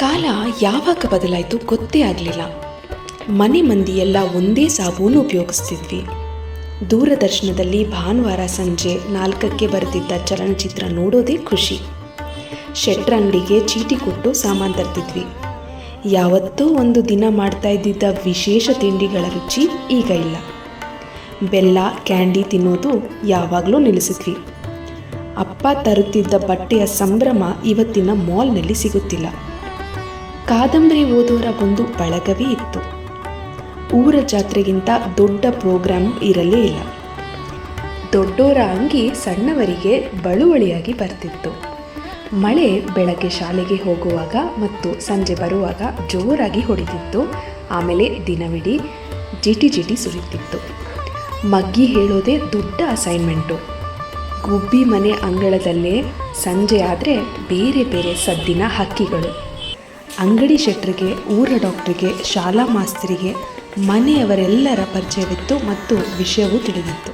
ಕಾಲ ಯಾವಾಗ ಬದಲಾಯಿತು ಗೊತ್ತೇ ಆಗಲಿಲ್ಲ. ಮನೆ ಮಂದಿಯೆಲ್ಲ ಒಂದೇ ಸಾಬೂನು ಉಪಯೋಗಿಸ್ತಿದ್ವಿ. ದೂರದರ್ಶನದಲ್ಲಿ ಭಾನುವಾರ ಸಂಜೆ 4ಕ್ಕೆ ಬರುತ್ತಿದ್ದ ಚಲನಚಿತ್ರ ನೋಡೋದೇ ಖುಷಿ. ಶೆಟ್ರ ಅಂಗಡಿಗೆ ಚೀಟಿ ಕೊಟ್ಟು ಸಾಮಾನು ತರ್ತಿದ್ವಿ. ಯಾವತ್ತೋ ಒಂದು ದಿನ ಮಾಡ್ತಾ ಇದ್ದಿದ್ದ ವಿಶೇಷ ತಿಂಡಿಗಳ ರುಚಿ ಈಗ ಇಲ್ಲ. ಬೆಲ್ಲ ಕ್ಯಾಂಡಿ ತಿನ್ನೋದು ಯಾವಾಗಲೂ ನಿಲ್ಲಿಸಿದ್ವಿ. ಅಪ್ಪ ತರುತ್ತಿದ್ದ ಬಟ್ಟೆಯ ಸಂಭ್ರಮ ಇವತ್ತಿನ ಮಾಲ್ನಲ್ಲಿ ಸಿಗುತ್ತಿಲ್ಲ. ಕಾದಂಬರಿ ಓದೋರ ಒಂದು ಬಳಗವೇ ಇತ್ತು. ಊರ ಜಾತ್ರೆಗಿಂತ ದೊಡ್ಡ ಪ್ರೋಗ್ರಾಮ್ ಇರಲೇ ಇಲ್ಲ. ದೊಡ್ಡೋರ ಅಂಗಿ ಸಣ್ಣವರಿಗೆ ಬಳುವಳಿಯಾಗಿ ಬರ್ತಿತ್ತು. ಮಳೆ ಬೆಳಗ್ಗೆ ಶಾಲೆಗೆ ಹೋಗುವಾಗ ಮತ್ತು ಸಂಜೆ ಬರುವಾಗ ಜೋರಾಗಿ ಹೊಡಿತಿತ್ತು. ಆಮೇಲೆ ದಿನವಿಡೀ ಜಿಟಿ ಸುರಿತಿತ್ತು. ಮಗ್ಗಿ ಹೇಳೋದೇ ದೊಡ್ಡ ಅಸೈನ್ಮೆಂಟು. ಗುಬ್ಬಿ ಮನೆ ಅಂಗಳದಲ್ಲೇ ಸಂಜೆ ಆದರೆ ಬೇರೆ ಬೇರೆ ಸದ್ದಿನ ಹಕ್ಕಿಗಳು. ಅಂಗಡಿ ಶೆಟ್ರಿಗೆ, ಊರ ಡಾಕ್ಟ್ರಿಗೆ, ಶಾಲಾ ಮಾಸ್ತರಿಗೆ ಮನೆಯವರೆಲ್ಲರ ಪರಿಚಯವಿತ್ತು ಮತ್ತು ವಿಷಯವೂ ತಿಳಿದಿತ್ತು.